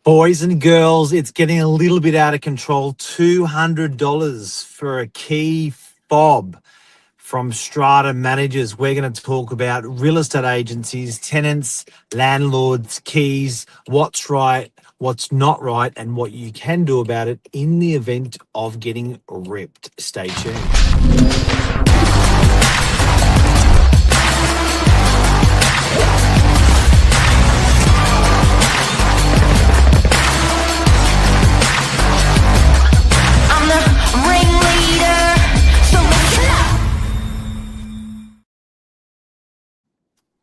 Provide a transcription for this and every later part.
Boys and girls, it's getting a little bit out of control. $200 for a key fob from Strata Managers. We're going to talk about real estate agencies, tenants, landlords, keys, what's right, what's not right, and what you can do about it in the event of getting ripped. Stay tuned. I'm the ringleader, so listen up.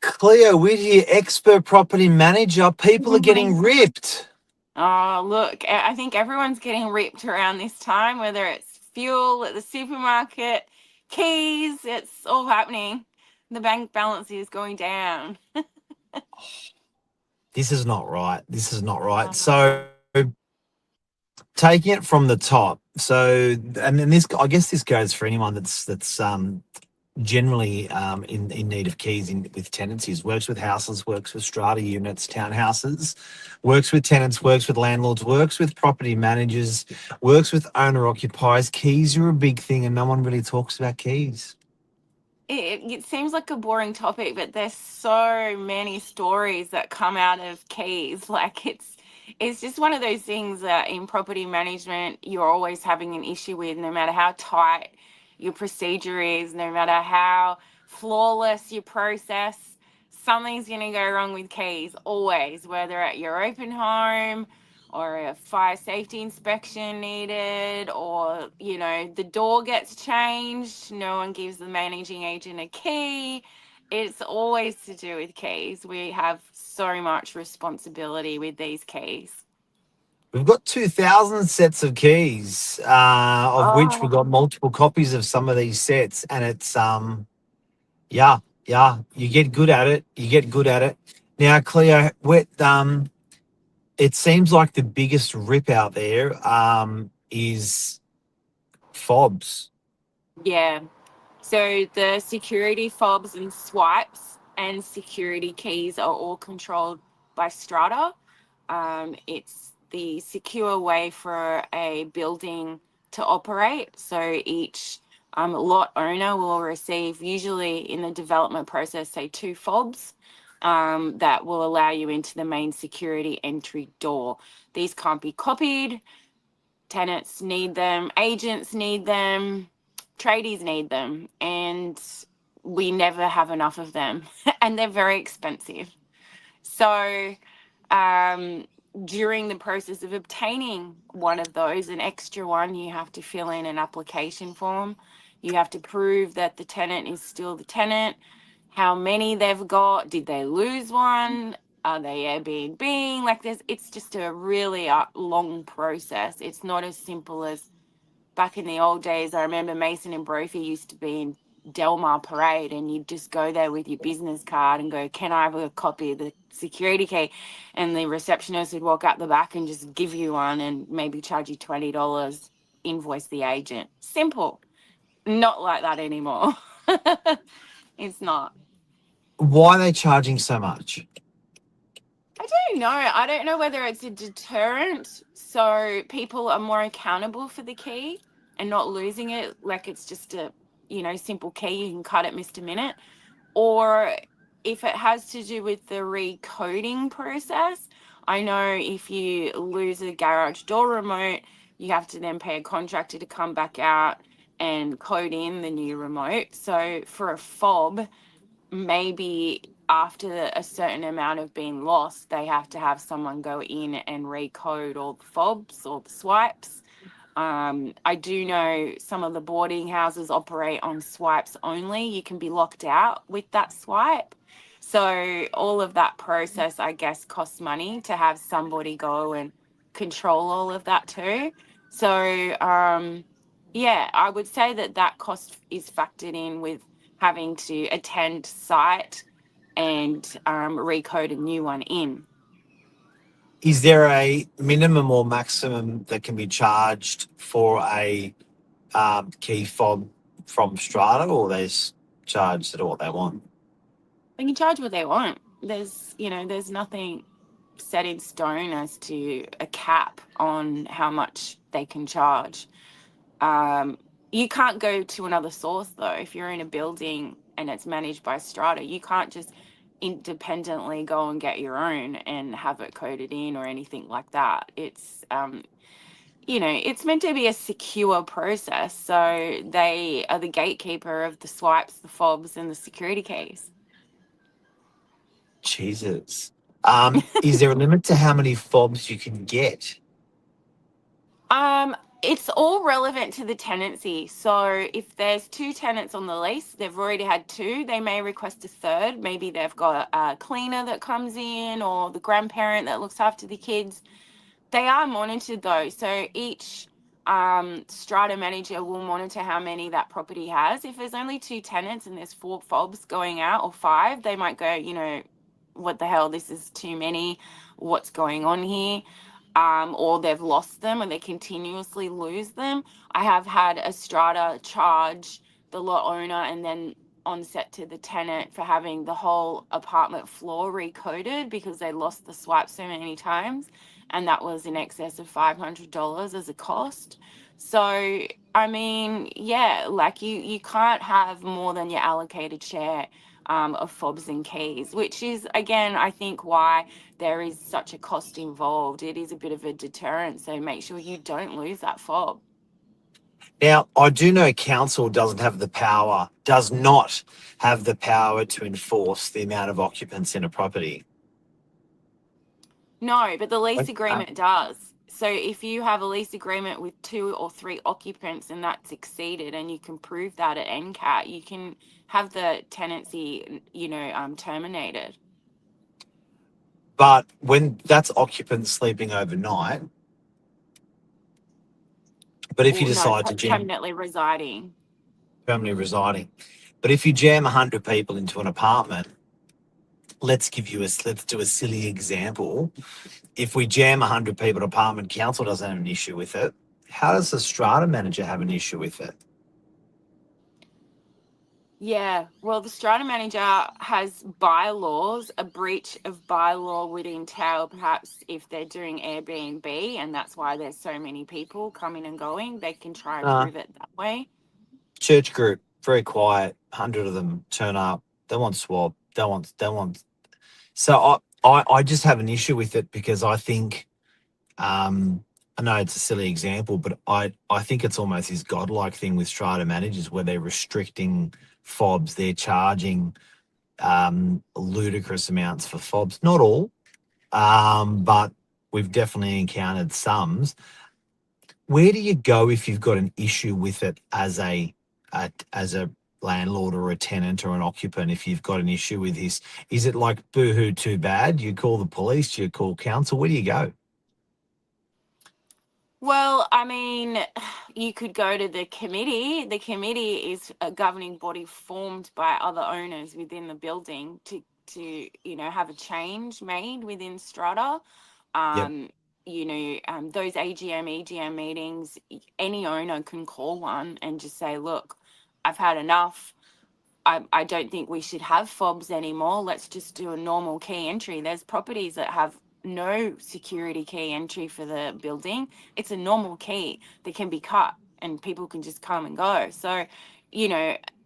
Cleo Whittier, expert property manager. People are getting ripped. Oh, look, I think everyone's getting ripped around this time, whether it's fuel at the supermarket, keys, it's all happening. The bank balance is going down. This is not right. This is not right. Um, So, taking it from the top. So, and then this, I guess, this goes for anyone that's generally in need of keys with tenancies. Works with houses, works with strata units, townhouses, works with tenants, works with landlords, works with property managers, works with owner occupiers. Keys are a big thing, and no one really talks about keys. it seems like a boring topic, but there's so many stories that come out of keys. Like it's just one of those things that in property management you're always having an issue with, no matter how tight your procedure is, no matter how flawless your process, something's going to go wrong with keys always, whether at your open home or a fire safety inspection needed, or the door gets changed, no one gives the managing agent a key. It's always to do with keys. We have so much responsibility with these keys. We've got 2,000 sets of keys, of which we've got multiple copies of some of these sets, and it's yeah, you get good at it. You get good at it. Now, Cleo, it seems like the biggest rip out there is fobs. Yeah. So the security fobs and swipes and security keys are all controlled by Strata. It's the secure way for a building to operate. So each lot owner will receive, usually in the development process, say 2 fobs that will allow you into the main security entry door. These can't be copied. Tenants need them, agents need them, tradies need them, and we never have enough of them. And they're very expensive. So during the process of obtaining one of those, an extra one, you have to fill in an application form. You have to prove that the tenant is still the tenant, how many they've got, did they lose one, are they Airbnb? Like it's just a really long process. It's not as simple as back in the old days. I remember Mason and Brophy used to be in Delmar Parade, and you'd just go there with your business card and go, can I have a copy of the security key? And the receptionist would walk out the back and just give you one and maybe charge you $20, invoice the agent. Simple. Not like that anymore. It's not. Why are they charging so much? I don't know. I don't know whether it's a deterrent, so people are more accountable for the key and not losing it like it's just a, simple key you can cut at Mr. Minute, or if it has to do with the recoding process. I know if you lose a garage door remote, you have to then pay a contractor to come back out and code in the new remote. So for a fob, maybe after a certain amount of being lost, they have to have someone go in and recode all the fobs or the swipes. I do know some of the boarding houses operate on swipes only. You can be locked out with that swipe. So all of that process, I guess, costs money to have somebody go and control all of that too. So yeah, I would say that cost is factored in with having to attend site and recode a new one in. Is there a minimum or maximum that can be charged for a key fob from Strata, or they charge at what they want? They can charge what they want. There's nothing set in stone as to a cap on how much they can charge. You can't go to another source though. If you're in a building and it's managed by strata, you can't just independently go and get your own and have it coded in or anything like that. It's it's meant to be a secure process, so they are the gatekeeper of the swipes, the fobs, and the security keys. Jesus. Is there a limit to how many fobs you can get? It's all relevant to the tenancy. So if there's 2 tenants on the lease, they've already had 2, they may request a third. Maybe they've got a cleaner that comes in or the grandparent that looks after the kids. They are monitored though. So each strata manager will monitor how many that property has. If there's only 2 tenants and there's 4 fobs going out or 5, they might go, what the hell, this is too many. What's going on here? Or they've lost them and they continuously lose them. I have had a strata charge the lot owner and then on set to the tenant for having the whole apartment floor recoded because they lost the swipe so many times, and that was in excess of $500 as a cost. So I mean, yeah, like you can't have more than your allocated share of fobs and keys, which is, again, I think why there is such a cost involved. It is a bit of a deterrent, so make sure you don't lose that fob. Now, I do know council does not have the power to enforce the amount of occupants in a property. No, but the lease Like, agreement does. So if you have a lease agreement with 2 or 3 occupants and that's exceeded and you can prove that at NCAT, you can have the tenancy, terminated. But when that's occupants sleeping overnight, but if you Or no, decide to jam permanently residing. permanently residing, but if you jam 100 people into an apartment, let's do a silly example. If we jam 100 people in an apartment, council doesn't have an issue with it. How does the strata manager have an issue with it? Yeah, well, the strata manager has bylaws. A breach of bylaw would entail perhaps if they're doing Airbnb, and that's why there's so many people coming and going, they can try and Uh, prove it that way. Church group, very quiet. 100 of them turn up. They want swap. They want. So I just have an issue with it because I think, I know it's a silly example, but I think it's almost this godlike thing with strata managers where they're restricting fobs. They're charging ludicrous amounts for fobs. Not all, but we've definitely encountered some. Where do you go if you've got an issue with it as a landlord or a tenant or an occupant? If you've got an issue with this, is it like boohoo, too bad? Do you call the police? Do you call council? Where do you go? Well, I mean, you could go to the committee. The committee is a governing body formed by other owners within the building to have a change made within strata. Yep. Those AGM, EGM meetings, any owner can call one and just say, look, I've had enough. I don't think we should have fobs anymore. Let's just do a normal key entry. There's properties that have no security key entry for the building. It's a normal key that can be cut and people can just come and go. So,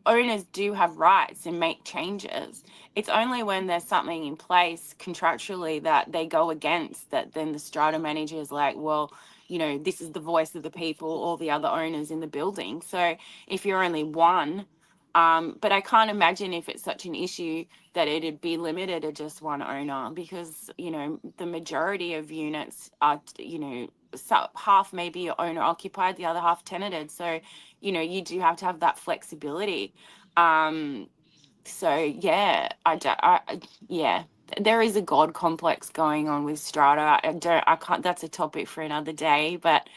owners do have rights and make changes. It's only when there's something in place contractually that they go against that then the strata manager is like, well, this is the voice of the people, all the other owners in the building. So if you're only one, but I can't imagine if it's such an issue that it'd be limited to just one owner because, the majority of units are, half maybe owner occupied, the other half tenanted. So, you do have to have that flexibility. So yeah, yeah, there is a God complex going on with strata. I can't, that's a topic for another day, but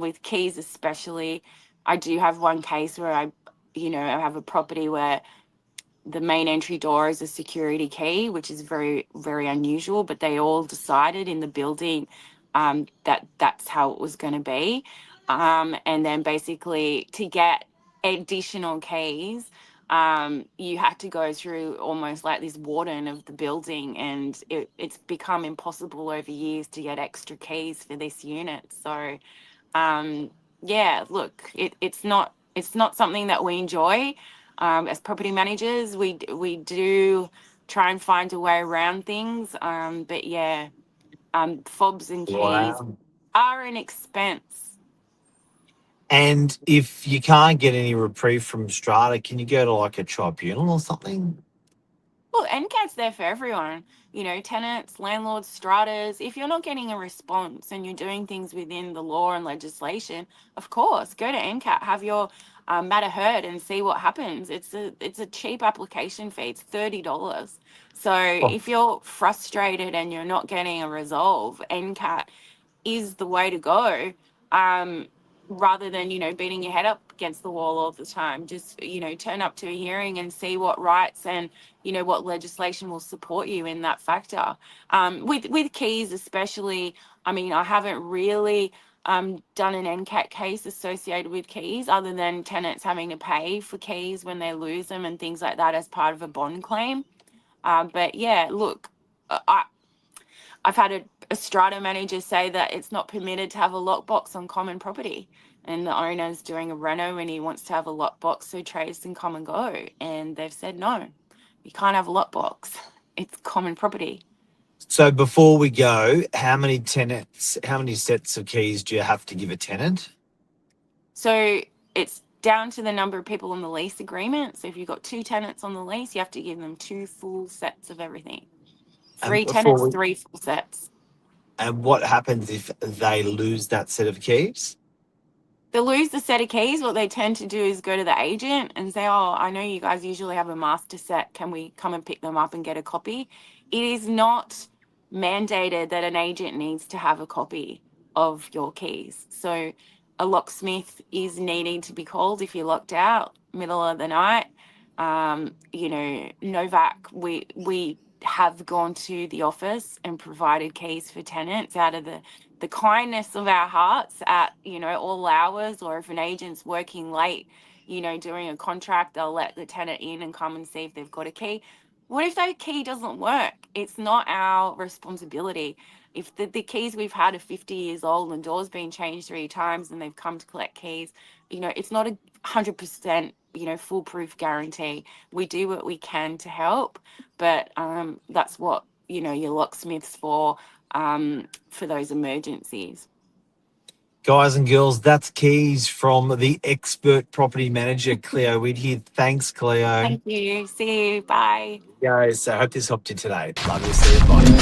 with keys especially, I do have one case where I have a property where the main entry door is a security key, which is very, very unusual, but they all decided in the building that that's how it was going to be. And then basically to get additional keys, you had to go through almost like this warden of the building, and it's become impossible over years to get extra keys for this unit. So yeah, look, it's not something that we enjoy. As property managers, we do try and find a way around things. But yeah, fobs and keys Wow. are an expense. And if you can't get any reprieve from Strata, can you go to like a tribunal or something? Well, NCAT's there for everyone, you know, tenants, landlords, stratas. If you're not getting a response and you're doing things within the law and legislation, of course, go to NCAT, have your matter heard, and see what happens. It's a cheap application fee. It's $30. So Oh, if you're frustrated and you're not getting a resolve, NCAT is the way to go. Rather than, you know, beating your head up against the wall all the time. Just, you know, turn up to a hearing and see what rights and, you know, what legislation will support you in that factor. With keys especially, I mean, I haven't really done an NCAT case associated with keys, other than tenants having to pay for keys when they lose them and things like that as part of a bond claim. But yeah, look, I've had a strata manager say that it's not permitted to have a lockbox on common property, and the owner's doing a reno and he wants to have a lockbox so trades can come and go, and they've said no, you can't have a lockbox. It's common property. so before we go, how many sets of keys do you have to give a tenant? So it's down to the number of people on the lease agreement. So if you've got 2 tenants on the lease, you have to give them 2 full sets of everything. 3 tenants, 3 full sets. And what happens if they lose that set of keys? They lose the set of keys. What they tend to do is go to the agent and say, oh, I know you guys usually have a master set. Can we come and pick them up and get a copy? It is not mandated that an agent needs to have a copy of your keys. So a locksmith is needing to be called if you're locked out middle of the night. You know, Novak, we have gone to the office and provided keys for tenants out of the kindness of our hearts at, you know, all hours. Or if an agent's working late, you know, doing a contract, they'll let the tenant in and come and see if they've got a key. What if that key doesn't work? It's not our responsibility. If the keys we've had are 50 years old and doors been changed 3 times and they've come to collect keys, you know, it's not 100%, you know, foolproof guarantee. We do what we can to help, but that's what, you know, your locksmiths for those emergencies. Guys and girls, that's keys from the expert property manager, Cleo Whittier. Thanks, Cleo. Thank you. See you. Bye. Guys, I hope this helped you today. Love you. See you. Bye.